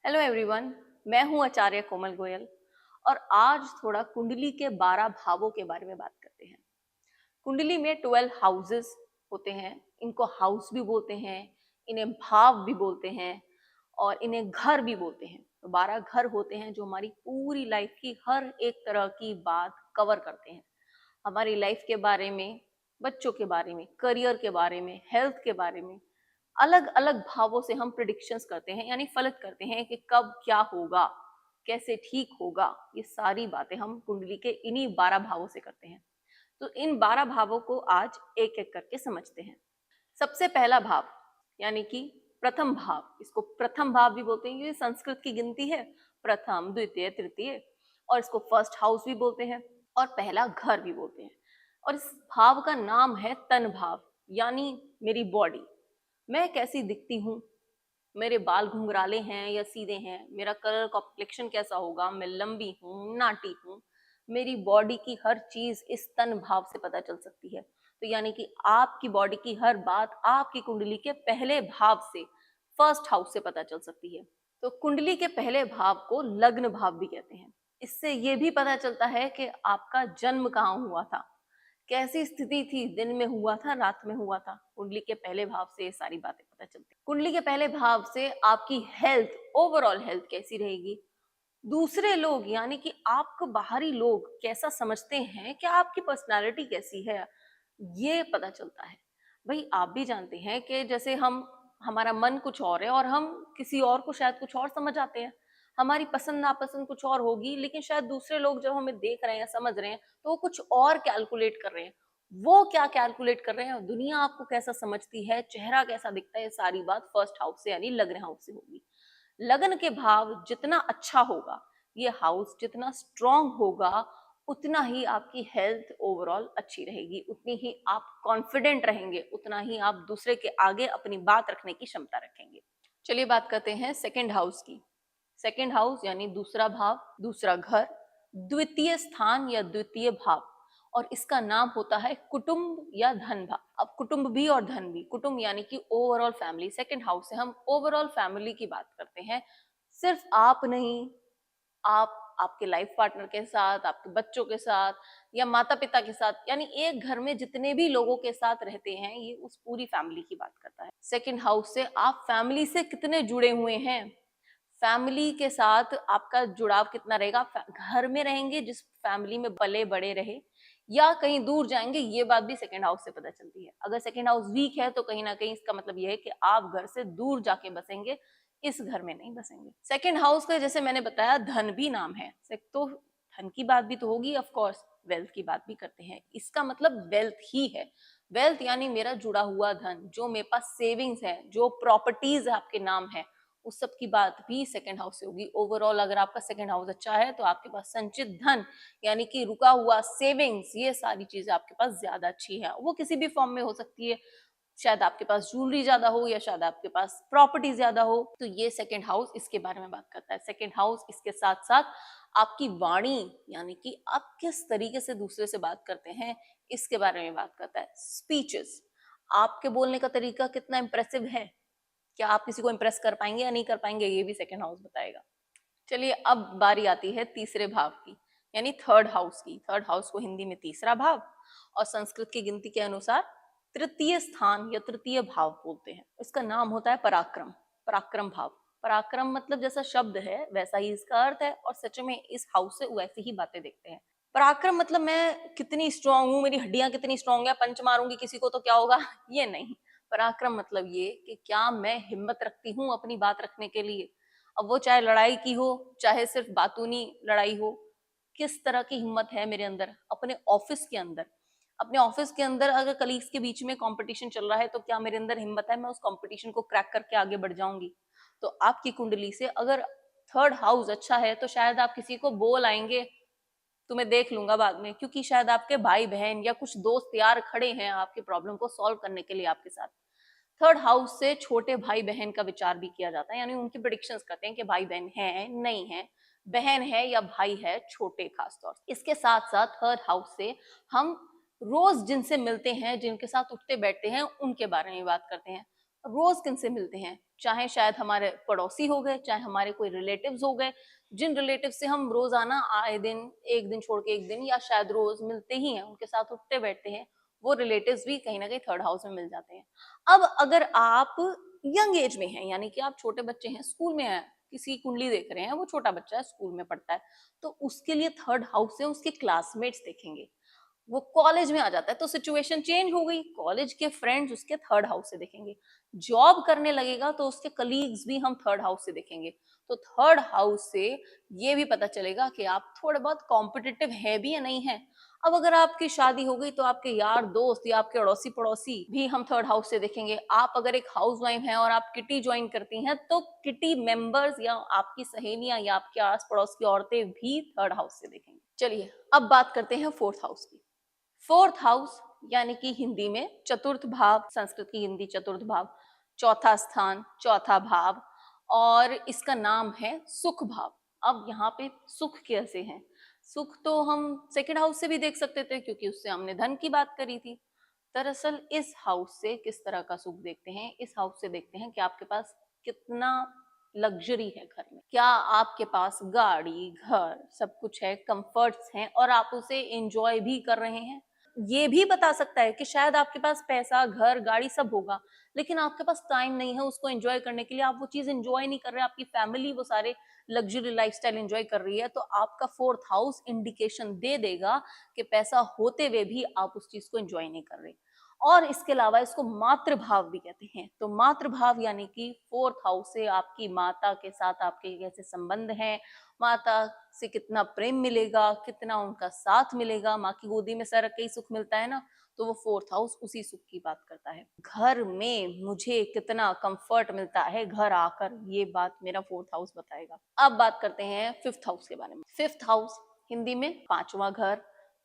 Hello everyone. मैं हूं आचार्य कोमल गोयल और आज थोड़ा कुंडली के 12 भावों के बारे में बात करते हैं। कुंडली में 12 हाउसेस होते हैं। इनको हाउस भी बोलते हैं, इन्हें भाव भी बोलते हैं और इन्हें घर भी बोलते हैं। तो 12 घर होते हैं जो हमारी पूरी लाइफ की हर एक तरह की बात कवर करते हैं। हमारी लाइफ के बारे में, बच्चों के बारे में, करियर के बारे में, हेल्थ के बारे में अलग अलग भावों से हम प्रिडिक्शंस करते हैं, यानी फलक करते हैं कि कब क्या होगा, कैसे ठीक होगा। ये सारी बातें हम कुंडली के इन्हीं 12 भावों से करते हैं। तो इन 12 भावों को आज एक एक करके समझते हैं। सबसे पहला भाव यानी कि प्रथम भाव, इसको प्रथम भाव भी बोलते हैं। ये संस्कृत की गिनती है, प्रथम, द्वितीय, तृतीय, और इसको फर्स्ट हाउस भी बोलते हैं और पहला घर भी बोलते हैं। और इस भाव का नाम है तन भाव, यानी मेरी बॉडी। मैं कैसी दिखती हूँ, मेरे बाल घुंघराले हैं या सीधे हैं, मेरा कलर कॉम्प्लेक्शन कैसा होगा, मैं लंबी हूँ, नाटी हूँ, मेरी बॉडी की हर चीज इस तन भाव से पता चल सकती है। तो यानी कि आपकी बॉडी की हर बात आपकी कुंडली के पहले भाव से, फर्स्ट हाउस से पता चल सकती है। तो कुंडली के पहले भाव को लग्न भाव भी कहते हैं। इससे ये भी पता चलता है कि आपका जन्म कहाँ हुआ था, कैसी स्थिति थी, दिन में हुआ था, रात में हुआ था। कुंडली के पहले भाव से ये सारी बातें पता चलती हैं। कुंडली के पहले भाव से आपकी हेल्थ, ओवरऑल हेल्थ कैसी रहेगी, दूसरे लोग यानी कि आपको बाहरी लोग कैसा समझते हैं, क्या आपकी पर्सनालिटी कैसी है, ये पता चलता है। भाई आप भी जानते हैं कि जैसे हमारा मन कुछ और है और हम किसी और को शायद कुछ और समझ आते हैं। हमारी पसंद नापसंद कुछ और होगी, लेकिन शायद दूसरे लोग जब हमें देख रहे हैं या समझ रहे हैं तो वो कुछ और कैलकुलेट कर रहे हैं। वो क्या कैलकुलेट कर रहे हैं, दुनिया आपको कैसा समझती है, चेहरा कैसा दिखता है, ये सारी बात फर्स्ट हाउस से यानी लग्न हाउस से होगी। लगन के भाव जितना अच्छा होगा, ये हाउस जितना स्ट्रांग होगा, उतना ही आपकी हेल्थ ओवरऑल अच्छी रहेगी, उतनी ही आप कॉन्फिडेंट रहेंगे, उतना ही आप दूसरे के आगे अपनी बात रखने की क्षमता रखेंगे। चलिए बात करते हैं सेकंड हाउस की। सेकंड हाउस यानी दूसरा भाव, दूसरा घर, द्वितीय स्थान या द्वितीय भाव, और इसका नाम होता है कुटुंब या धन भाव। अब कुटुंब भी और धन भी, कुटुंब यानी कि ओवरऑल फैमिली। सेकंड हाउस से हम ओवरऑल फैमिली की बात करते हैं। सिर्फ आप नहीं, आप आपके लाइफ पार्टनर के साथ, आपके बच्चों के साथ या माता पिता के साथ, यानी एक घर में जितने भी लोगों के साथ रहते हैं, ये उस पूरी फैमिली की बात करता है। सेकंड हाउस से आप फैमिली से कितने जुड़े हुए हैं, फैमिली के साथ आपका जुड़ाव कितना रहेगा। घर में रहेंगे जिस फैमिली में पले बड़े रहे, या कहीं दूर जाएंगे, ये बात भी सेकंड हाउस से पता चलती है। अगर सेकंड हाउस वीक है तो कहीं ना कहीं इसका मतलब ये है कि आप घर से दूर जाके बसेंगे, इस घर में नहीं बसेंगे। सेकंड हाउस का जैसे मैंने बताया धन भी नाम है, तो धन की बात भी तो होगी, ऑफ कोर्स वेल्थ की बात भी करते हैं। इसका मतलब वेल्थ ही है। वेल्थ यानी मेरा जुड़ा हुआ धन, जो मेरे पास सेविंग्स है, जो प्रॉपर्टीज आपके नाम है, उस सब की बात भी सेकंड हाउस से होगी। ओवरऑल अगर आपका सेकंड हाउस अच्छा है तो आपके पास संचित धन यानी कि रुका हुआ सेविंग्स, ये सारी चीजें आपके पास ज्यादा अच्छी है। वो किसी भी फॉर्म में हो सकती है, शायद आपके पास ज्वेलरी ज्यादा हो या शायद आपके पास प्रॉपर्टी ज्यादा हो। तो ये सेकंड हाउस इसके बारे में बात करता है। सेकंड हाउस इसके साथ साथ आपकी वाणी यानी कि आप किस तरीके से दूसरे से बात करते हैं, इसके बारे में बात करता है। स्पीचेस, आपके बोलने का तरीका कितना इंप्रेसिव है, क्या आप किसी को इंप्रेस कर पाएंगे या नहीं कर पाएंगे, ये भी सेकंड हाउस बताएगा। चलिए अब बारी आती है तीसरे भाव की, यानी थर्ड हाउस की। थर्ड हाउस को हिंदी में तीसरा भाव और संस्कृत की गिनती के अनुसार तृतीय स्थान या तृतीय भाव बोलते हैं। इसका नाम होता है पराक्रम, पराक्रम भाव। पराक्रम मतलब जैसा शब्द है वैसा ही इसका अर्थ है, और सच में इस हाउस से वैसी ही बातें देखते हैं। पराक्रम मतलब मैं कितनी स्ट्रांग हूँ, मेरी हड्डियां कितनी स्ट्रांग है, पंच मारूंगी किसी को तो क्या होगा, ये नहीं। पराक्रम मतलब ये कि क्या मैं हिम्मत रखती हूँ अपनी बात रखने के लिए। अब वो चाहे लड़ाई की हो, चाहे सिर्फ बातूनी लड़ाई हो, किस तरह की हिम्मत है मेरे अंदर। अपने ऑफिस के अंदर, अपने ऑफिस के अंदर अगर कलीग्स के बीच में कंपटीशन चल रहा है तो क्या मेरे अंदर हिम्मत है, मैं उस कंपटीशन को क्रैक करके आगे बढ़ जाऊंगी। तो आपकी कुंडली से अगर थर्ड हाउस अच्छा है तो शायद आप किसी को बोल आएंगे, तुम्हें देख लूंगा बाद में, क्योंकि शायद आपके भाई बहन या कुछ दोस्त यार खड़े हैं आपके प्रॉब्लम को सॉल्व करने के लिए आपके साथ। थर्ड हाउस से छोटे भाई बहन का विचार भी किया जाता है, यानी उनकी प्रिडिक्शंस करते हैं कि भाई बहन है नहीं है, बहन है या भाई है, छोटे खास तौर से। इसके साथ साथ थर्ड हाउस से हम रोज जिनसे मिलते हैं, जिनके साथ उठते बैठते हैं, उनके बारे में बात करते हैं। रोज किनसे मिलते हैं, चाहे शायद हमारे पड़ोसी हो गए, चाहे हमारे कोई रिलेटिव्स हो गए, जिन रिलेटिव से हम रोजाना आए दिन, एक दिन छोड़ के एक दिन या शायद रोज मिलते ही हैं, उनके साथ उठते बैठते हैं, वो रिलेटिव्स भी कहीं ना कहीं थर्ड हाउस में मिल जाते हैं। अब अगर आप यंग एज में हैं, यानी कि आप छोटे बच्चे हैं, स्कूल में हैं, किसी की कुंडली देख रहे हैं, वो छोटा बच्चा है, स्कूल में पढ़ता है, तो उसके लिए थर्ड हाउस से उसके क्लासमेट्स देखेंगे। वो कॉलेज में आ जाता है तो सिचुएशन चेंज हो गई, कॉलेज के फ्रेंड्स उसके थर्ड हाउस से देखेंगे, जॉब करने लगेगा तो उसके कलीग्स भी हम थर्ड हाउस से देखेंगे। तो थर्ड हाउस से ये भी पता चलेगा कि आप थोड़े बहुत कॉम्पिटिटिव है भी या नहीं है। अब अगर आपकी शादी हो गई तो आपके यार दोस्त या आपके अड़ोसी पड़ोसी भी हम थर्ड हाउस से देखेंगे। आप अगर एक हाउस वाइफ हैं और आप किटी ज्वाइन करती हैं तो किटी मेंबर्स या आपकी सहेलियां या आपके आस पड़ोस की औरतें भी थर्ड हाउस से देखेंगे। चलिए अब बात करते हैं फोर्थ हाउस की। फोर्थ हाउस यानी कि हिंदी में चतुर्थ भाव, संस्कृत की हिंदी चतुर्थ भाव, चौथा स्थान, चौथा भाव, और इसका नाम है सुख भाव। अब यहाँ पे सुख कैसे हैं? सुख तो हम सेकंड हाउस से भी देख सकते थे क्योंकि उससे हमने धन की बात करी थी। दरअसल इस हाउस से किस तरह का सुख देखते हैं, इस हाउस से देखते हैं कि आपके पास कितना लग्जरी है घर में, क्या आपके पास गाड़ी, घर, सब कुछ है, कंफर्ट्स हैं और आप उसे एंजॉय भी कर रहे हैं। ये भी बता सकता है कि शायद आपके पास पैसा, घर, गाड़ी सब होगा, लेकिन आपके पास टाइम नहीं है उसको एंजॉय करने के लिए, आप वो चीज एंजॉय नहीं कर रहे, आपकी फैमिली वो सारे लग्जरी लाइफस्टाइल एंजॉय कर रही है। तो आपका फोर्थ हाउस इंडिकेशन दे देगा कि पैसा होते हुए भी आप उस चीज को एंजॉय नहीं कर रहे। और इसके अलावा इसको मातृभाव भी कहते हैं। तो मातृभाव यानी कि फोर्थ हाउस से आपकी माता के साथ आपके कैसे संबंध हैं, माता से कितना प्रेम मिलेगा, कितना उनका साथ मिलेगा, माँ की गोदी में सर रख के ही सुख मिलता है ना, तो वो फोर्थ हाउस उसी सुख की बात करता है। घर में मुझे कितना कंफर्ट मिलता है घर आकर, ये बात मेरा फोर्थ हाउस बताएगा। अब बात करते हैं फिफ्थ हाउस के बारे में। फिफ्थ हाउस हिंदी में पांचवा घर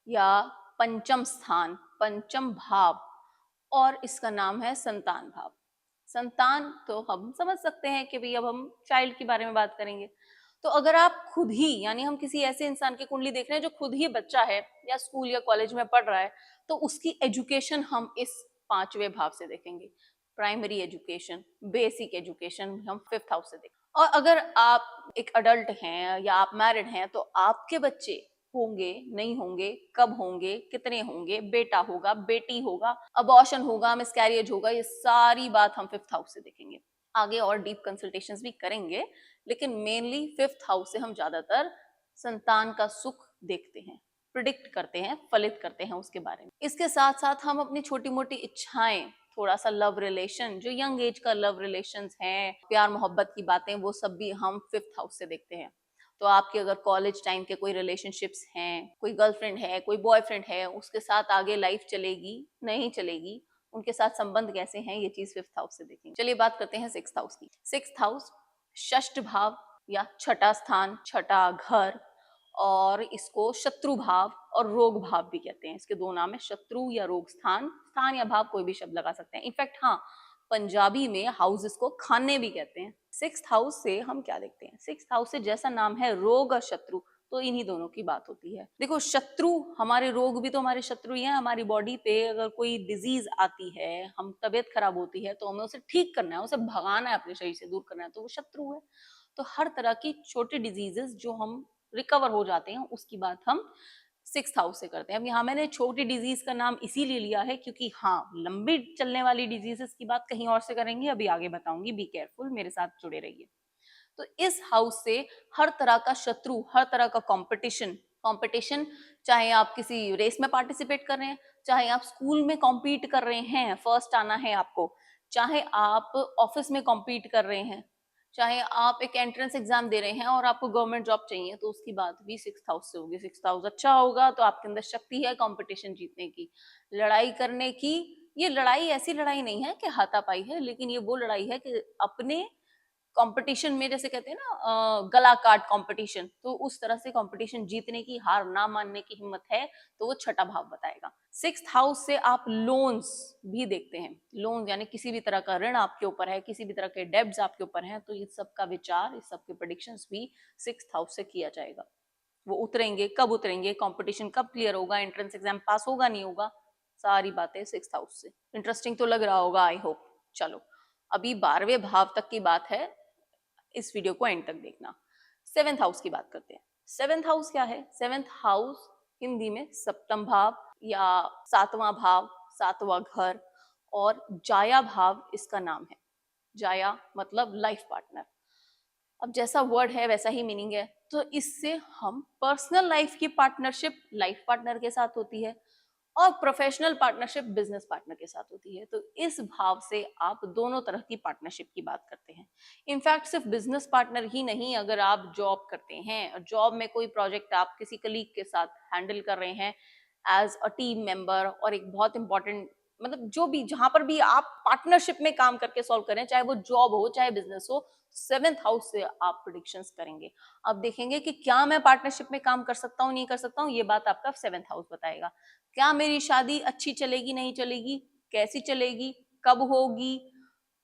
या पंचम स्थान, पंचम भाव, और इसका नाम है संतान भाव। संतान तो हम समझ सकते हैं कि भाई अब हम चाइल्ड के बारे में बात करेंगे। तो अगर आप खुद ही, यानी हम किसी ऐसे इंसान की कुंडली देख रहे हैं जो खुद ही बच्चा है या स्कूल या कॉलेज में पढ़ रहा है, तो उसकी एजुकेशन हम इस पांचवें भाव से देखेंगे। प्राइमरी एजुकेशन, बेसिक एजुकेशन हम फिफ्थ हाउस से देखेंगे। और अगर आप एक अडल्ट हैं या आप मैरिड हैं तो आपके बच्चे होंगे, नहीं होंगे, कब होंगे, कितने होंगे, बेटा होगा, बेटी होगा, अबॉर्शन होगा, मिसकैरिएज होगा, ये सारी बात हम फिफ्थ हाउस से देखेंगे। आगे और डीप कंसल्टेशंस भी करेंगे, लेकिन मेनली फिफ्थ हाउस से हम ज्यादातर संतान का सुख देखते हैं, प्रिडिक्ट करते हैं, फलित करते हैं उसके बारे में। इसके साथ साथ हम अपनी छोटी मोटी इच्छाएं, थोड़ा सा लव रिलेशन, जो यंग एज का लव रिलेशंस हैं, प्यार मोहब्बत की बातें, वो सब भी हम फिफ्थ हाउस से देखते हैं। तो आपके अगर कॉलेज टाइम के कोई रिलेशनशिप्स हैं, कोई गर्लफ्रेंड है, कोई बॉयफ्रेंड है, उसके साथ आगे लाइफ चलेगी, नहीं चलेगी, उनके साथ संबंध कैसे हैं, ये चीज फिफ्थ हाउस से देखेंगे। चलिए बात करते हैं सिक्स्थ हाउस की। सिक्स्थ हाउस षष्ठ भाव या छठा स्थान, छठा घर, और इसको शत्रु भाव और रोग भाव भी कहते हैं। इसके दो नाम है, शत्रु या रोग स्थान, स्थान या भाव कोई भी शब्द लगा सकते हैं। इनफैक्ट हाँ, पंजाबी में हाउसेस को खाने भी कहते हैं। सिक्स्थ हाउस से हम क्या देखते हैं? सिक्स्थ हाउस से जैसा नाम है रोग और शत्रु, तो इन्हीं दोनों की बात होती है। देखो शत्रु, हमारे रोग भी तो हमारे शत्रु ही हैं। हमारी बॉडी पे अगर कोई डिजीज आती है, हम तबीयत खराब होती है, तो हमें उसे ठीक करना है, उसे भगाना है, अपने शरीर से दूर करना है, तो वो शत्रु है। तो हर तरह की छोटी डिजीजेस जो हम रिकवर हो जाते हैं, उसकी बात हम सिक्स्थ हाउस से करते हैं। अब यहाँ मैंने छोटी डिजीज का नाम इसीलिए लिया है क्योंकि हाँ, लंबी चलने वाली डिजीजेस की बात कहीं और से करेंगे, अभी आगे बताऊंगी, बी केयरफुल, मेरे साथ जुड़े रहिए। तो इस हाउस से हर तरह का शत्रु, हर तरह का कंपटीशन, कंपटीशन, चाहे आप किसी रेस में पार्टिसिपेट कर रहे हैं, चाहे आप स्कूल में कॉम्पीट कर रहे हैं, फर्स्ट आना है आपको, चाहे आप ऑफिस में कॉम्पीट कर रहे हैं, चाहे आप एक एंट्रेंस एग्जाम दे रहे हैं और आपको गवर्नमेंट जॉब चाहिए, तो उसकी बात भी सिक्स्थ हाउस से होगी। सिक्स्थ हाउस अच्छा होगा तो आपके अंदर शक्ति है कंपटीशन जीतने की, लड़ाई करने की। ये लड़ाई ऐसी लड़ाई नहीं है कि हाथापाई है, लेकिन ये वो लड़ाई है कि अपने कंपटीशन में, जैसे कहते हैं ना गला काट कंपटीशन, तो उस तरह से कंपटीशन जीतने की, हार ना मानने की हिम्मत है, तो वो छठा भाव बताएगा। सिक्स्थ हाउस से आप लोन्स भी देखते हैं। लोन्स यानी किसी भी तरह का ऋण आपके ऊपर है, किसी भी तरह के डेब्ट्स आपके ऊपर हैं, तो ये सब का विचार, इस सब के प्रेडिक्शंस भी सिक्स्थ हाउस से किया जाएगा। वो उतरेंगे, कब उतरेंगे, कंपटीशन कब क्लियर होगा, एंट्रेंस एग्जाम पास होगा नहीं होगा, सारी बातें सिक्स्थ हाउस से। इंटरेस्टिंग तो लग रहा होगा, आई होप। चलो अभी 12वें भाव तक की बात है, इस वीडियो को एंड तक देखना। 7th हाउस की बात करते हैं। 7th हाउस क्या है? 7th हाउस हिंदी में सप्तम भाव या 7वां भाव, 7वां घर और जाया भाव इसका नाम है। जाया मतलब लाइफ पार्टनर। अब जैसा वर्ड है वैसा ही मीनिंग है, तो इससे हम पर्सनल लाइफ की पार्टनरशिप लाइफ पार्टनर के साथ होती है और प्रोफेशनल पार्टनरशिप बिजनेस पार्टनर के साथ होती है। तो इस भाव से आप दोनों तरह की पार्टनरशिप की बात करते हैं। इनफैक्ट सिर्फ बिजनेस पार्टनर ही नहीं, अगर आप जॉब करते हैं और जॉब में कोई प्रोजेक्ट आप किसी कलीग के साथ हैंडल कर रहे हैं एज अ टीम मेंबर, और एक बहुत इंपॉर्टेंट मतलब जो भी जहां पर भी आप पार्टनरशिप में काम करके सॉल्व करें, चाहे वो जॉब हो चाहे बिजनेस हो, 7th हाउस से आप प्रिडिक्शंस करेंगे। अब देखेंगे कि क्या मैं पार्टनरशिप में काम कर सकता हूँ नहीं कर सकता हूँ, ये बात आपका 7th हाउस बताएगा। क्या मेरी शादी अच्छी चलेगी नहीं चलेगी, कैसी चलेगी, कब होगी,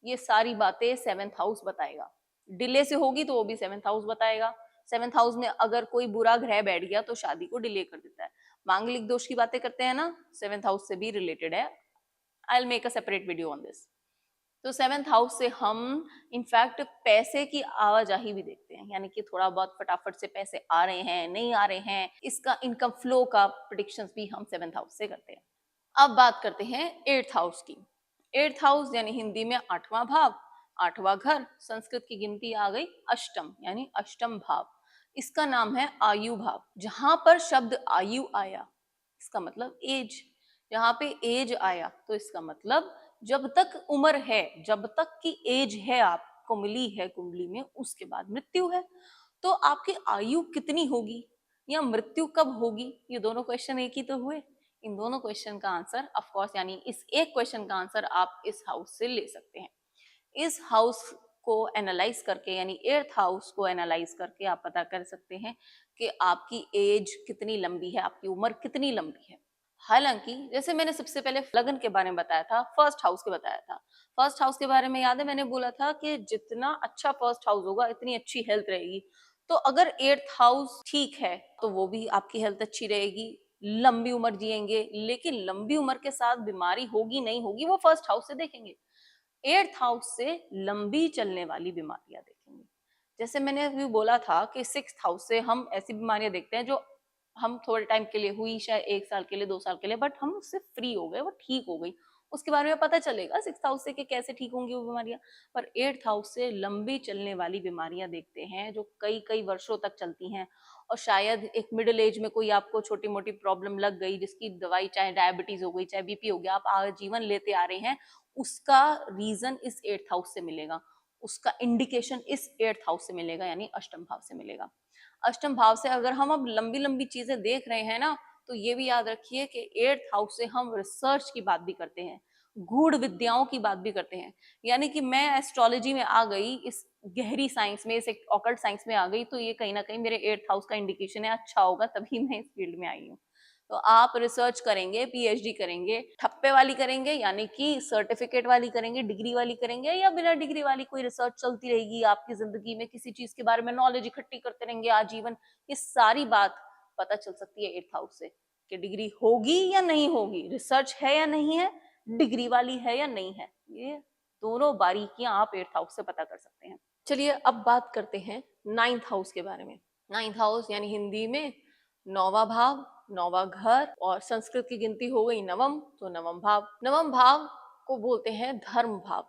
ये सारी बातें 7th हाउस बताएगा। डिले से होगी तो वो भी 7th हाउस बताएगा। 7th हाउस में अगर कोई बुरा ग्रह बैठ गया तो शादी को डिले कर देता है। मांगलिक दोष की बातें करते हैं ना, 7th हाउस से भी रिलेटेड है। I will make a separate video on this. तो 7th हाउस से हम इनफैक्ट पैसे की आवाजाही भी देखते हैं, यानी कि थोड़ा बहुत फटाफट से पैसे आ रहे हैं नहीं आ रहे हैं, इसका इनकम फ्लो का प्रिडिक्शंस भी हम 7th हाउस से करते हैं। अब बात करते हैं 8th हाउस की। 8th हाउस यानी हिंदी में 8वां भाव, 8वां घर, संस्कृत की गिनती आ गई अष्टम यानी अष्टम भाव। इसका नाम है आयु भाव। जहां पर शब्द आयु आया इसका मतलब एज, जहां पे एज आया तो इसका मतलब जब तक उम्र है, जब तक की एज है आपको मिली है कुंडली में, उसके बाद मृत्यु है। तो आपकी आयु कितनी होगी या मृत्यु कब होगी, ये दोनों क्वेश्चन एक ही तो हुए। इन दोनों क्वेश्चन का आंसर ऑफ कोर्स, यानी इस एक क्वेश्चन का आंसर आप इस हाउस से ले सकते हैं। इस हाउस को एनालाइज करके यानी 8th हाउस को एनालाइज करके आप पता कर सकते हैं कि आपकी एज कितनी लंबी है, आपकी उम्र कितनी लंबी है। हालांकि जैसे मैंने सबसे पहले लगन के बारे में बताया था, फर्स्ट हाउस के बताया था। फर्स्ट हाउस के बारे में याद है मैंने बोला था कि जितना अच्छा फर्स्ट हाउस होगा इतनी अच्छी हेल्थ रहेगी। तो अगर 8th हाउस ठीक है तो वो भी आपकी हेल्थ अच्छी रहेगी, लंबी उम्र जिएंगे। लेकिन लंबी उम्र के साथ बीमारी होगी नहीं होगी वो फर्स्ट हाउस से देखेंगे। 8th हाउस से लंबी चलने वाली बीमारियां देखेंगे। जैसे मैंने अभी बोला था कि 6th हाउस से हम ऐसी बीमारियां देखते हैं जो हम थोड़े टाइम के लिए हुई, शायद 1 साल के लिए 2 साल के लिए, बट हम उससे फ्री हो गए, वो ठीक हो गई। उसके बारे में पता चलेगा 6th हाउस से कि कैसे ठीक होंगी वो बीमारियां। पर 8th हाउस से लंबी चलने वाली बीमारियां देखते हैं जो कई कई वर्षों तक चलती हैं। और शायद एक मिडिल एज में कोई आपको छोटी मोटी प्रॉब्लम लग गई जिसकी दवाई, चाहे डायबिटीज हो गई चाहे बीपी हो गया, आप आजीवन लेते आ रहे हैं, उसका रीजन इस 8th हाउस से मिलेगा, उसका इंडिकेशन इस 8th हाउस से मिलेगा, यानी अष्टम भाव से मिलेगा। अष्टम भाव से अगर हम अब लंबी लंबी चीजें देख रहे हैं ना, तो ये भी याद रखिए कि 8th हाउस से हम रिसर्च की बात भी करते हैं, गूढ़ विद्याओं की बात भी करते हैं। यानी कि मैं एस्ट्रोलॉजी में आ गई, इस गहरी साइंस में, इस ऑकल्ट साइंस में आ गई, तो ये कहीं ना कहीं मेरे 8th हाउस का इंडिकेशन है, अच्छा होगा तभी मैं इस फील्ड में आई हूँ। तो आप रिसर्च करेंगे, पीएचडी करेंगे, ठप्पे वाली करेंगे यानी कि सर्टिफिकेट वाली करेंगे, डिग्री वाली करेंगे, या बिना डिग्री वाली कोई रिसर्च चलती रहेगी आपकी जिंदगी में, किसी चीज के बारे में नॉलेज इकट्ठी करते रहेंगे आजीवन, ये सारी बात पता चल सकती है 8th हाउस से कि डिग्री होगी या नहीं होगी, रिसर्च है या नहीं है, डिग्री वाली है या नहीं है। ये दोनों बारीकियां आप 8th हाउस से पता कर सकते हैं। चलिए अब बात करते हैं 9th हाउस के बारे में। 9th हाउस यानी हिंदी में 9वां भाव, 9वां घर, और संस्कृत की गिनती हो गई नवम, तो नवम भाव। नवम भाव को बोलते हैं धर्म भाव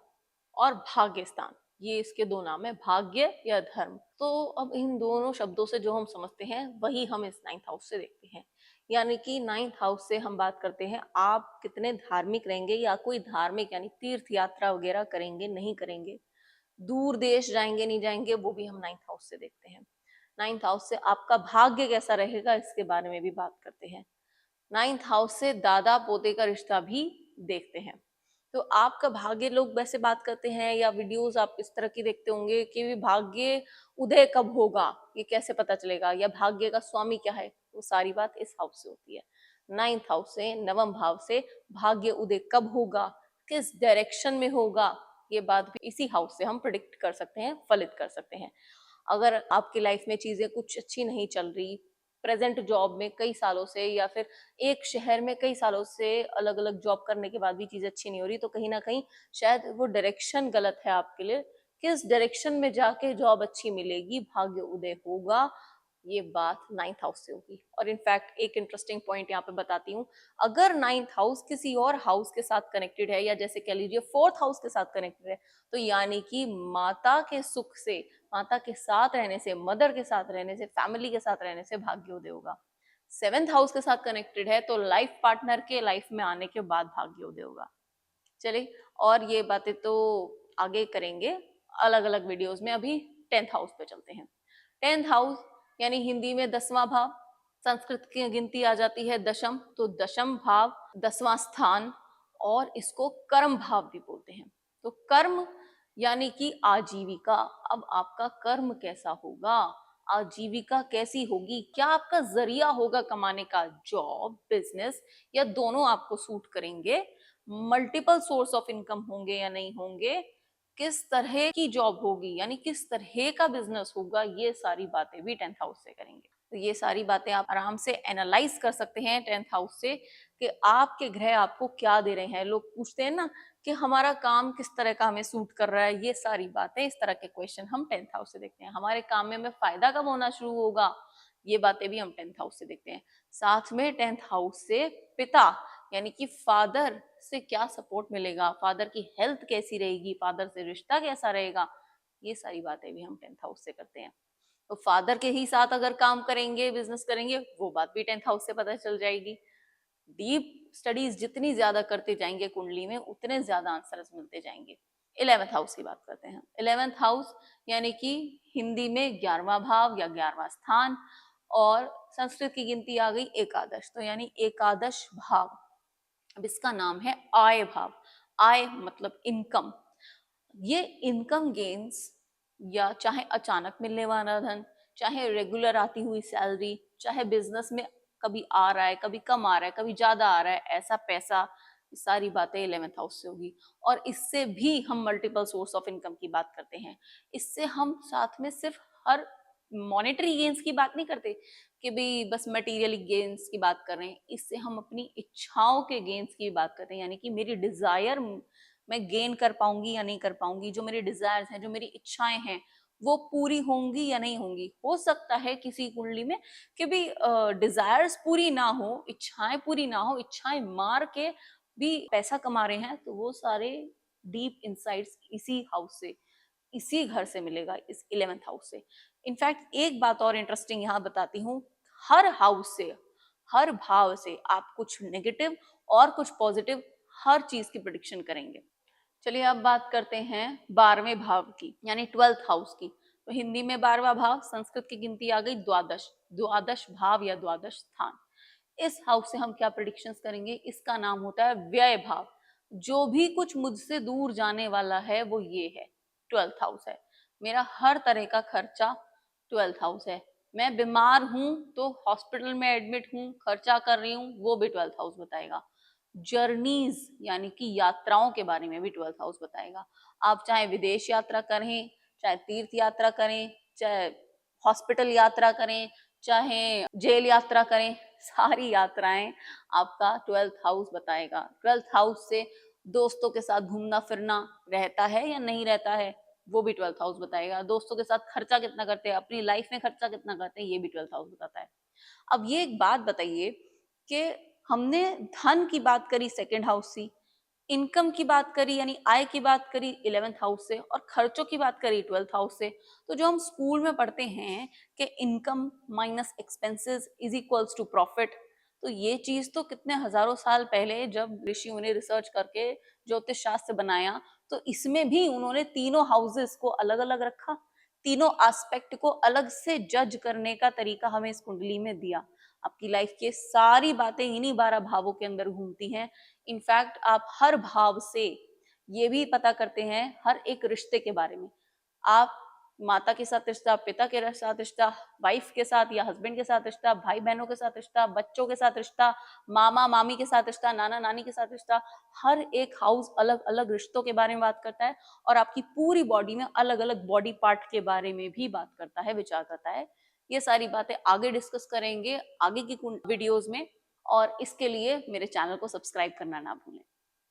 और भाग्य स्थान। ये इसके दो नाम है, भाग्य या धर्म। तो अब इन दोनों शब्दों से जो हम समझते हैं वही हम इस 9th हाउस से देखते हैं। यानी कि 9th हाउस से हम बात करते हैं आप कितने धार्मिक रहेंगे, या कोई धार्मिक यानी तीर्थ यात्रा वगैरह करेंगे नहीं करेंगे, दूर देश जाएंगे नहीं जाएंगे, वो भी हम 9th हाउस से देखते हैं। 9th हाउस से आपका भाग्य कैसा रहेगा इसके बारे में भी बात करते हैं। 9th हाउस से दादा पोते का रिश्ता भी देखते हैं। तो आपका भाग्य, लोग वैसे बात करते हैं या वीडियोस आप इस तरह की देखते होंगे कि भाग्य उदय कब होगा, ये कैसे पता चलेगा, या भाग्य का स्वामी क्या है, वो सारी बात इस हाउस से होती है। 9th हाउस से, नवम भाव से भाग्य उदय कब होगा, किस डायरेक्शन में होगा, ये बात भी इसी हाउस से हम प्रिडिक्ट कर सकते हैं, फलित कर सकते हैं। अगर आपकी लाइफ में चीजें कुछ अच्छी नहीं चल रही, प्रेजेंट जॉब में कई सालों से या फिर एक शहर में कई सालों से अलग अलग जॉब करने के बाद भी चीज़ अच्छी नहीं हो रही, तो कहीं ना कहीं शायद वो डायरेक्शन गलत है आपके लिए। किस डायरेक्शन में जाके जॉब अच्छी मिलेगी, भाग्य उदय होगा, ये बात नाइन्थ हाउस से होगी। और इनफैक्ट एक इंटरेस्टिंग पॉइंट यहाँ पे बताती हूँ, अगर नाइन्थ हाउस किसी और हाउस के साथ कनेक्टेड है, या जैसे कह लीजिए फोर्थ हाउस के साथ कनेक्टेड है, तो यानी कि माता के सुख से, माता के साथ रहने से, मदर के साथ रहने से, फैमिली के साथ रहने से भाग्योदय होगा। सेवेंथ हाउस के साथ कनेक्टेड है तो लाइफ पार्टनर के लाइफ में आने के बाद भाग्योदय होगा। चलिए, और ये बातें तो आगे करेंगे अलग अलग वीडियोस में, अभी टेंथ हाउस पे चलते हैं। टेंथ हाउस यानी हिंदी में 10वां भाव, संस्कृत की गिनती आ जाती है दशम, तो दशम भाव 10वां स्थान, और इसको कर्म भाव भी बोलते हैं। तो कर्म यानी कि आजीविका। अब आपका कर्म कैसा होगा, आजीविका कैसी होगी, क्या आपका जरिया होगा कमाने का, जॉब, बिजनेस, या दोनों आपको सूट करेंगे, मल्टीपल सोर्स ऑफ इनकम होंगे या नहीं होंगे, किस तरह की जॉब होगी यानी किस तरह का बिजनेस होगा, ये सारी बातें भी टेंथ हाउस से करेंगे। तो ये सारी बातें आप आराम से एनालाइज कर सकते हैं टेंथ हाउस से कि आपके ग्रह आपको क्या दे रहे हैं। लोग पूछते हैं ना कि हमारा काम किस तरह का हमें सूट कर रहा है, ये सारी बातें, इस तरह के क्वेश्चन हम टेंथ हाउस से देखते हैं। हमारे काम में हमें फायदा कब होना शुरू होगा, ये बातें भी हम टेंथ हाउस से देखते हैं। साथ में टेंथ हाउस से पिता यानी कि फादर से क्या सपोर्ट मिलेगा, फादर की हेल्थ कैसी रहेगी, फादर से रिश्ता कैसा रहेगा, ये सारी बातें भी हम टेंथ हाउस से करते हैं। तो फादर के ही साथ अगर काम करेंगे, बिजनेस करेंगे, वो बात भी टेंथ हाउस से पता चल जाएगी। डीप स्टडीज जितनी ज्यादा करते जाएंगे कुंडली में, उतने ज्यादा आंसर्स मिलते जाएंगे। 11th हाउस की बात करते हैं। 11th हाउस यानी कि हिंदी में 11वां भाव या 11वां स्थान, और संस्कृत की गिनती आ गई एकादश, तो यानी एकादश भाव। अब इसका नाम है आय भाव। आय मतलब इनकम। ये इनकम गेन्स, या चाहे अचानक मिलने वाला धन, चाहे रेगुलर आती हुई सैलरी, चाहे बिजनेस में कभी आ रहा है, कभी कम आ रहा है, कभी ज्यादा आ रहा है, ऐसा पैसा, ये सारी बातें 11th हाउस से होगी। और इससे भी हम मल्टीपल सोर्स ऑफ इनकम की बात करते हैं। इससे हम साथ में सिर्फ हर मॉनेटरी गेन्स की बात नहीं करते कि भाई बस मटेरियल गेन्स की बात कर रहे हैं, इससे हम अपनी इच्छाओं के गेन्स की बात करते हैं। यानी कि मेरी डिजायर मैं गेन कर पाऊंगी या नहीं कर पाऊंगी, जो मेरी डिजायर्स हैं, जो मेरी इच्छाएं हैं, वो पूरी होंगी या नहीं होंगी। हो सकता है किसी कुंडली में कि भी डिजायर्स पूरी ना हो, इच्छाएं पूरी ना हो, इच्छाएं मार के भी पैसा कमा रहे हैं, तो वो सारे डीप इनसाइट्स इसी हाउस से, इसी घर से मिलेगा, इस 11th हाउस से। इनफैक्ट एक बात और इंटरेस्टिंग यहाँ बताती हूँ, हर हाउस से, हर भाव से आप कुछ नेगेटिव और कुछ पॉजिटिव हर चीज की प्रिडिक्शन करेंगे। चलिए अब बात करते हैं 12वें भाव की, यानी 12th हाउस की। तो हिंदी में 12वां भाव, संस्कृत की गिनती आ गई द्वादश, द्वादश भाव या द्वादश स्थान। इस हाउस से हम क्या प्रिडिक्शंस करेंगे, इसका नाम होता है व्यय भाव। जो भी कुछ मुझसे दूर जाने वाला है वो ये है, 12th हाउस है। मेरा हर तरह का खर्चा 12th हाउस है। मैं बीमार हूं तो हॉस्पिटल में एडमिट हूं, खर्चा कर रही हूँ, वो भी 12th हाउस बताएगा। जर्नीज यानी कि यात्राओं के बारे में भी 12th हाउस बताएगा। आप चाहे विदेश यात्रा करें, चाहे तीर्थ यात्रा करें, चाहे हॉस्पिटल यात्रा करें, चाहे जेल यात्रा करें, सारी यात्राएं आपका 12th हाउस बताएगा। 12th हाउस से दोस्तों के साथ घूमना फिरना रहता है या नहीं रहता है, वो भी 12th हाउस बताएगा। दोस्तों के साथ खर्चा कितना करते हैं, अपनी लाइफ में खर्चा कितना करते हैं, ये भी 12th हाउस बताता है। अब ये एक बात बताइए कि हमने धन की बात करी सेकंड हाउस से, इनकम की बात करी यानी आय की बात करी 11th हाउस से, और खर्चों की बात करी 12th हाउस से। तो जो हम स्कूल में पढ़ते हैं कि income minus expenses is equals to profit, तो ये चीज तो कितने हजारों साल पहले जब ऋषियों ने रिसर्च करके ज्योतिष शास्त्र बनाया, तो इसमें भी उन्होंने तीनों हाउसेस को अलग अलग रखा, तीनों एस्पेक्ट को अलग से जज करने का तरीका हमें इस कुंडली में दिया। आपकी लाइफ की सारी बातें इन्हीं 12 भावों के अंदर घूमती हैं। इनफैक्ट आप हर भाव से ये भी पता करते हैं हर एक रिश्ते के बारे में। आप माता के साथ रिश्ता, पिता के साथ रिश्ता, वाइफ के साथ या हस्बैंड के साथ रिश्ता, भाई बहनों के साथ रिश्ता, बच्चों के साथ रिश्ता, मामा मामी के साथ रिश्ता, नाना नानी के साथ रिश्ता, हर एक हाउस अलग अलग रिश्तों के बारे में बात करता है, और आपकी पूरी बॉडी में अलग अलग बॉडी पार्ट के बारे में भी बात करता है, विचार करता है। ये सारी बातें आगे डिस्कस करेंगे आगे की वीडियोस में, और इसके लिए मेरे चैनल को सब्सक्राइब करना ना भूलें।